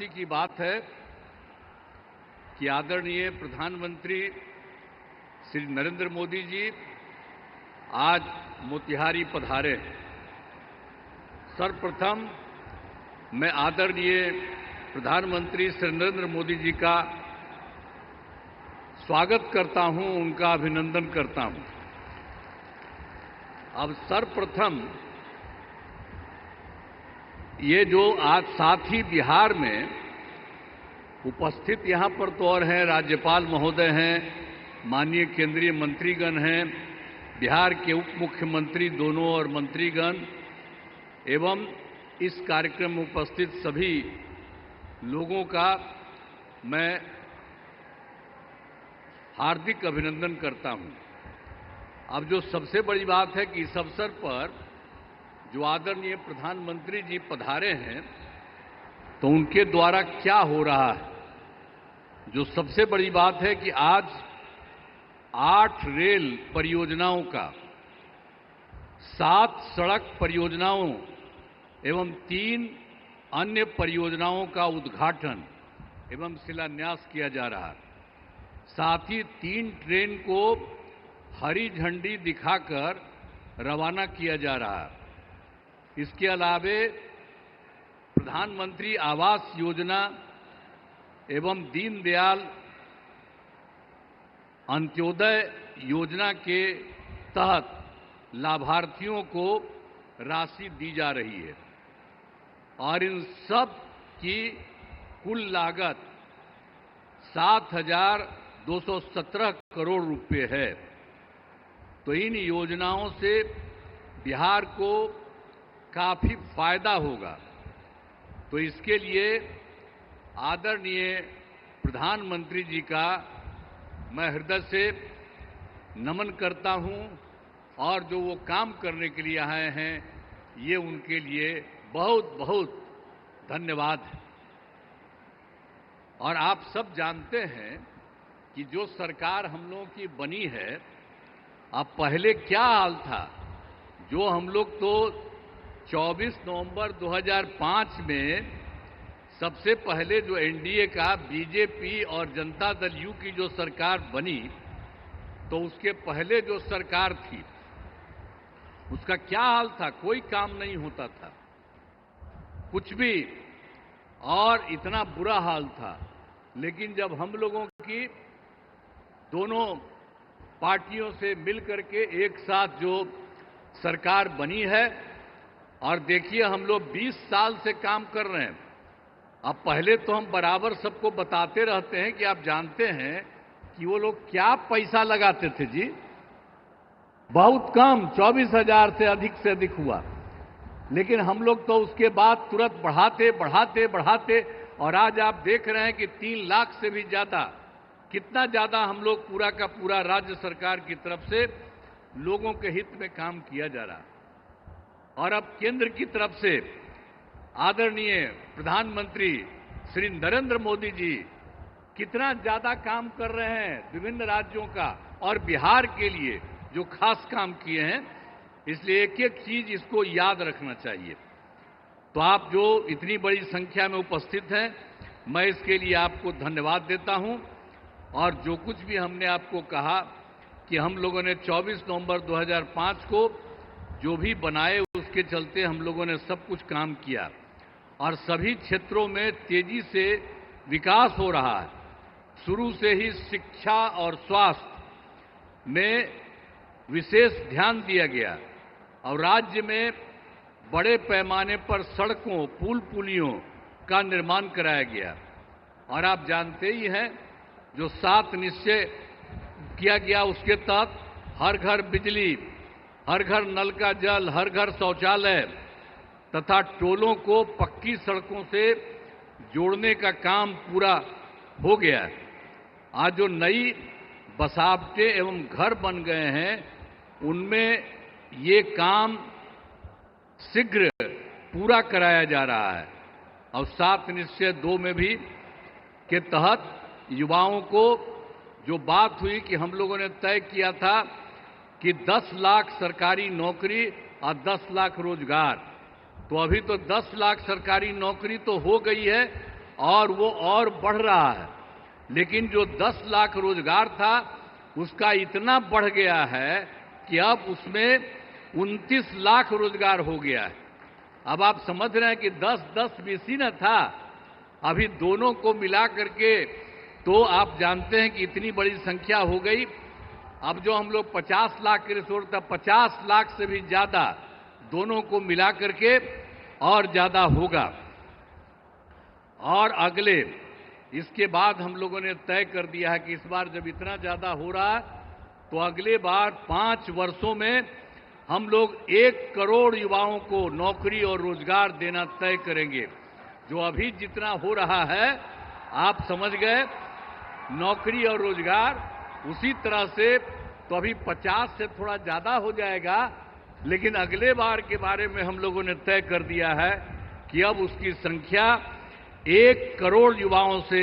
खुशी की बात है कि आदरणीय प्रधानमंत्री श्री नरेंद्र मोदी जी आज मोतिहारी पधारे। सर्वप्रथम मैं आदरणीय प्रधानमंत्री श्री नरेंद्र मोदी जी का स्वागत करता हूं, उनका अभिनंदन करता हूं। अब सर्वप्रथम ये जो आज साथ ही बिहार में उपस्थित यहाँ पर तो और हैं, राज्यपाल महोदय हैं, माननीय केंद्रीय मंत्रीगण हैं, बिहार के उप मुख्यमंत्री दोनों और मंत्रीगण एवं इस कार्यक्रम में उपस्थित सभी लोगों का मैं हार्दिक अभिनंदन करता हूं। अब जो सबसे बड़ी बात है कि इस अवसर पर जो आदरणीय प्रधानमंत्री जी पधारे हैं तो उनके द्वारा क्या हो रहा है। जो सबसे बड़ी बात है कि आज 8 रेल परियोजनाओं का, 7 सड़क परियोजनाओं एवं 3 अन्य परियोजनाओं का उद्घाटन एवं शिलान्यास किया जा रहा है। साथ ही 3 ट्रेन को हरी झंडी दिखाकर रवाना किया जा रहा है। इसके अलावे प्रधानमंत्री आवास योजना एवं दीनदयाल अंत्योदय योजना के तहत लाभार्थियों को राशि दी जा रही है और इन सब की कुल लागत 7,217 करोड़ रुपए है। तो इन योजनाओं से बिहार को काफी फायदा होगा। तो इसके लिए आदरणीय प्रधानमंत्री जी का मैं हृदय से नमन करता हूं और जो वो काम करने के लिए आए हैं ये उनके लिए बहुत बहुत धन्यवाद है। और आप सब जानते हैं कि जो सरकार हम लोगों की बनी है, अब पहले क्या हाल था। जो हम लोग तो 24 नवंबर 2005 में सबसे पहले जो एनडीए का बीजेपी और जनता दल यू की जो सरकार बनी, तो उसके पहले जो सरकार थी उसका क्या हाल था। कोई काम नहीं होता था, कुछ भी, और इतना बुरा हाल था। लेकिन जब हम लोगों की दोनों पार्टियों से मिलकर के एक साथ जो सरकार बनी है, और देखिए हम लोग 20 साल से काम कर रहे हैं। अब पहले तो हम बराबर सबको बताते रहते हैं कि आप जानते हैं कि वो लोग क्या पैसा लगाते थे जी, बहुत कम, 24,000 से अधिक हुआ। लेकिन हम लोग तो उसके बाद तुरंत बढ़ाते बढ़ाते बढ़ाते और आज आप देख रहे हैं कि 3 लाख से भी ज्यादा, कितना ज्यादा हम लोग पूरा का पूरा राज्य सरकार की तरफ से लोगों के हित में काम किया जा रहा है। और अब केंद्र की तरफ से आदरणीय प्रधानमंत्री श्री नरेंद्र मोदी जी कितना ज्यादा काम कर रहे हैं विभिन्न राज्यों का और बिहार के लिए जो खास काम किए हैं। इसलिए एक एक चीज इसको याद रखना चाहिए। तो आप जो इतनी बड़ी संख्या में उपस्थित हैं, मैं इसके लिए आपको धन्यवाद देता हूं। और जो कुछ भी हमने आपको कहा कि हम लोगों ने 24 नवंबर 2005 को जो भी बनाए उसके चलते हम लोगों ने सब कुछ काम किया और सभी क्षेत्रों में तेजी से विकास हो रहा है। शुरू से ही शिक्षा और स्वास्थ्य में विशेष ध्यान दिया गया और राज्य में बड़े पैमाने पर सड़कों, पुल पुलियों का निर्माण कराया गया। और आप जानते ही हैं जो 7 निश्चय किया गया उसके तहत हर घर बिजली, हर घर नल का जल, हर घर शौचालय तथा टोलों को पक्की सड़कों से जोड़ने का काम पूरा हो गया है। आज जो नई बसावटें एवं घर बन गए हैं उनमें ये काम शीघ्र पूरा कराया जा रहा है। और 7 निश्चय 2 में भी के तहत युवाओं को जो बात हुई कि हम लोगों ने तय किया था कि 10 लाख सरकारी नौकरी और 10 लाख रोजगार, तो अभी तो 10 लाख सरकारी नौकरी तो हो गई है और वो और बढ़ रहा है। लेकिन जो 10 लाख रोजगार था उसका इतना बढ़ गया है कि अब उसमें 29 लाख रोजगार हो गया है। अब आप समझ रहे हैं कि 10-10 बीसी न था, अभी दोनों को मिला करके तो आप जानते हैं कि इतनी बड़ी संख्या हो गई। अब जो हम लोग 50 लाख के रिसोर्स था, 50 लाख से भी ज्यादा दोनों को मिला करके और ज्यादा होगा। और अगले इसके बाद हम लोगों ने तय कर दिया है कि इस बार जब इतना ज्यादा हो रहा है तो अगले बार 5 वर्षों में हम लोग 1 करोड़ युवाओं को नौकरी और रोजगार देना तय करेंगे। जो अभी जितना हो रहा है आप समझ गए, नौकरी और रोजगार उसी तरह से तो अभी 50 से थोड़ा ज्यादा हो जाएगा, लेकिन अगले बार के बारे में हम लोगों ने तय कर दिया है कि अब उसकी संख्या 1 करोड़ युवाओं से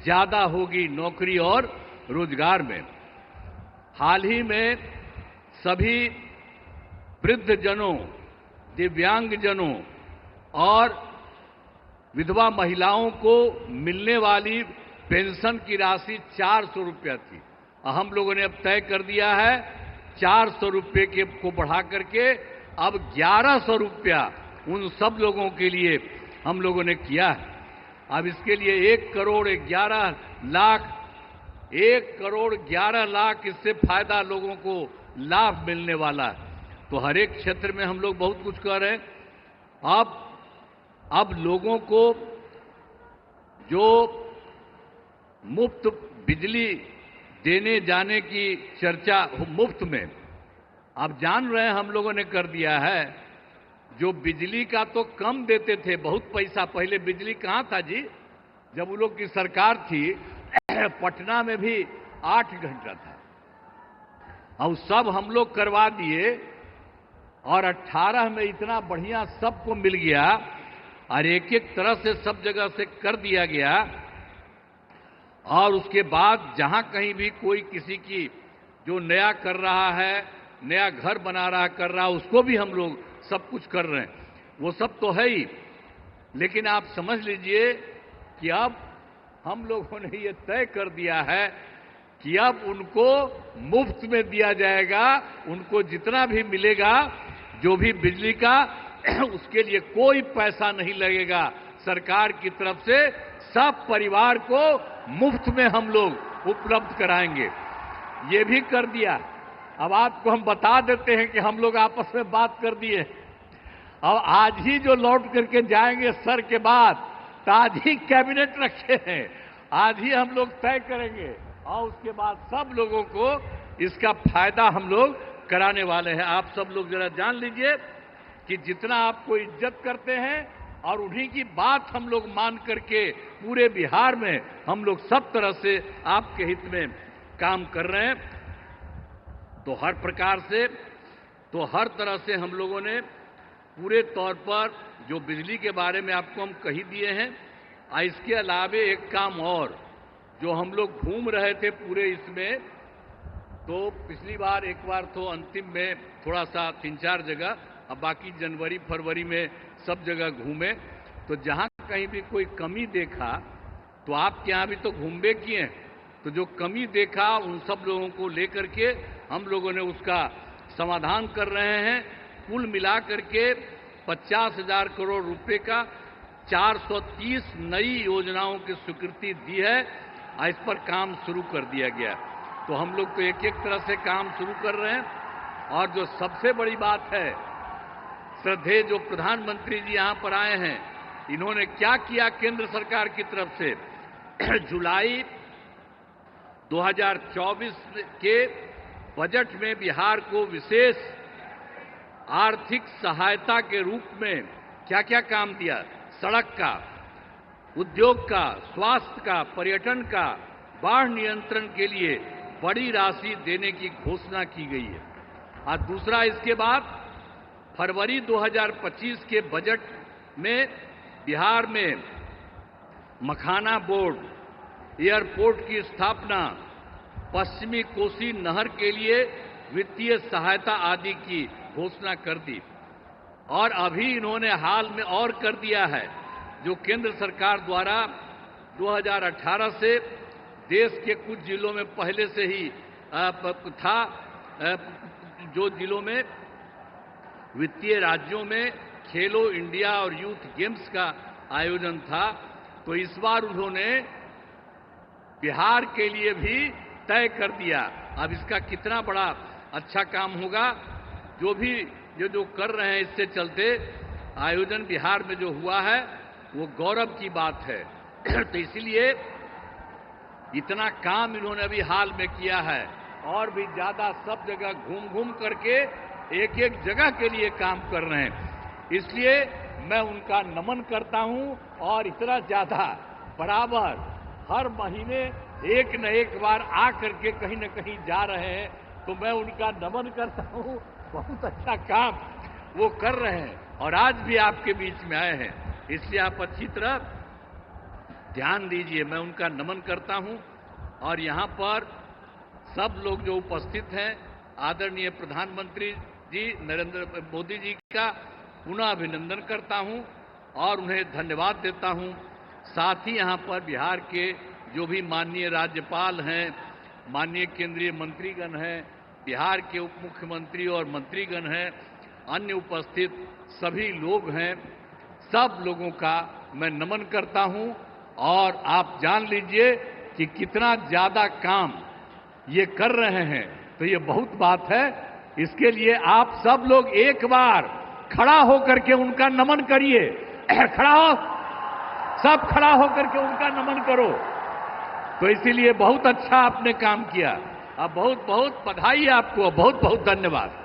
ज्यादा होगी नौकरी और रोजगार में। हाल ही में सभी वृद्धजनों, दिव्यांगजनों और विधवा महिलाओं को मिलने वाली पेंशन की राशि 400 रुपया थी। हम लोगों ने अब तय कर दिया है 400 रुपये के को बढ़ा करके अब 1100 रुपया उन सब लोगों के लिए हम लोगों ने किया है। अब इसके लिए 1 करोड़ 11 लाख इससे फायदा लोगों को लाभ मिलने वाला है। तो हर एक क्षेत्र में हम लोग बहुत कुछ कर रहे हैं। अब लोगों को जो मुफ्त बिजली देने जाने की चर्चा मुफ्त में, आप जान रहे हैं हम लोगों ने कर दिया है। जो बिजली का तो कम देते थे, बहुत पैसा, पहले बिजली कहां था जी, जब वो लोग की सरकार थी पटना में भी 8 घंटा था। अब सब हम लोग करवा दिए और 18 में इतना बढ़िया सबको मिल गया और एक एक तरह से सब जगह से कर दिया गया। और उसके बाद जहां कहीं भी कोई किसी की जो नया कर रहा है, नया घर बना रहा कर रहा, उसको भी हम लोग सब कुछ कर रहे हैं। वो सब तो है ही, लेकिन आप समझ लीजिए कि अब हम लोगों ने ये तय कर दिया है कि अब उनको मुफ्त में दिया जाएगा। उनको जितना भी मिलेगा, जो भी बिजली का, उसके लिए कोई पैसा नहीं लगेगा सरकार की तरफ से। सब परिवार को मुफ्त में हम लोग उपलब्ध कराएंगे। ये भी कर दिया। अब आपको हम बता देते हैं कि हम लोग आपस में बात कर दिए। अब आज ही जो लौट करके जाएंगे सर के बाद, तो आज ही कैबिनेट रखे हैं, आज ही हम लोग तय करेंगे और उसके बाद सब लोगों को इसका फायदा हम लोग कराने वाले हैं। आप सब लोग जरा जान लीजिए कि जितना आपको इज्जत करते हैं और उन्हीं की बात हम लोग मान करके पूरे बिहार में हम लोग सब तरह से आपके हित में काम कर रहे हैं। तो हर प्रकार से, तो हर तरह से हम लोगों ने पूरे तौर पर जो बिजली के बारे में आपको हम कही दिए हैं। इसके अलावे एक काम और, जो हम लोग घूम रहे थे पूरे इसमें, तो पिछली बार एक बार तो अंतिम में थोड़ा सा 3-4 जगह, अब बाकी जनवरी फरवरी में सब जगह घूमे। तो जहां कहीं भी कोई कमी देखा, तो आपके यहां भी तो घूमबे किए, तो जो कमी देखा उन सब लोगों को लेकर के हम लोगों ने उसका समाधान कर रहे हैं। कुल मिलाकर के 50,000 करोड़ रुपए का 430 नई योजनाओं की स्वीकृति दी है। इस पर काम शुरू कर दिया गया। तो हम लोग तो एक एक तरह से काम शुरू कर रहे हैं। और जो सबसे बड़ी बात है, श्रद्धेय जो प्रधानमंत्री जी यहां पर आए हैं, इन्होंने क्या किया केंद्र सरकार की तरफ से। जुलाई 2024 के बजट में बिहार को विशेष आर्थिक सहायता के रूप में क्या क्या काम दिया, सड़क का, उद्योग का, स्वास्थ्य का, पर्यटन का, बाढ़ नियंत्रण के लिए बड़ी राशि देने की घोषणा की गई है। और दूसरा, इसके बाद फरवरी 2025 के बजट में बिहार में मखाना बोर्ड, एयरपोर्ट की स्थापना, पश्चिमी कोसी नहर के लिए वित्तीय सहायता आदि की घोषणा कर दी। और अभी इन्होंने हाल में और कर दिया है, जो केंद्र सरकार द्वारा 2018 से देश के कुछ जिलों में पहले से ही था, जो जिलों में वित्तीय राज्यों में खेलो इंडिया और यूथ गेम्स का आयोजन था, तो इस बार उन्होंने बिहार के लिए भी तय कर दिया। अब इसका कितना बड़ा अच्छा काम होगा, जो भी जो कर रहे हैं, इससे चलते आयोजन बिहार में जो हुआ है वो गौरव की बात है। तो इसीलिए इतना काम इन्होंने अभी हाल में किया है, और भी ज्यादा सब जगह घूम घूम करके एक एक जगह के लिए काम कर रहे हैं। इसलिए मैं उनका नमन करता हूं, और इतना ज्यादा बराबर हर महीने एक न एक बार आ करके कहीं न कहीं जा रहे हैं, तो मैं उनका नमन करता हूं। बहुत अच्छा काम वो कर रहे हैं, और आज भी आपके बीच में आए हैं, इसलिए आप अच्छी तरह ध्यान दीजिए। मैं उनका नमन करता हूं, और यहां पर सब लोग जो उपस्थित हैं, आदरणीय प्रधानमंत्री जी नरेंद्र मोदी जी का पुनः अभिनंदन करता हूं और उन्हें धन्यवाद देता हूं। साथ ही यहां पर बिहार के जो भी माननीय राज्यपाल हैं, माननीय केंद्रीय मंत्रीगण हैं, बिहार के उप मुख्यमंत्री और मंत्रीगण हैं, अन्य उपस्थित सभी लोग हैं, सब लोगों का मैं नमन करता हूं। और आप जान लीजिए कि कितना ज्यादा काम ये कर रहे हैं, तो ये बहुत बात है। इसके लिए आप सब लोग एक बार खड़ा होकर के उनका नमन करिए। खड़ा हो, सब खड़ा होकर के उनका नमन करो। तो इसीलिए बहुत अच्छा आपने काम किया। अब बहुत बहुत बधाई आपको, बहुत बहुत धन्यवाद।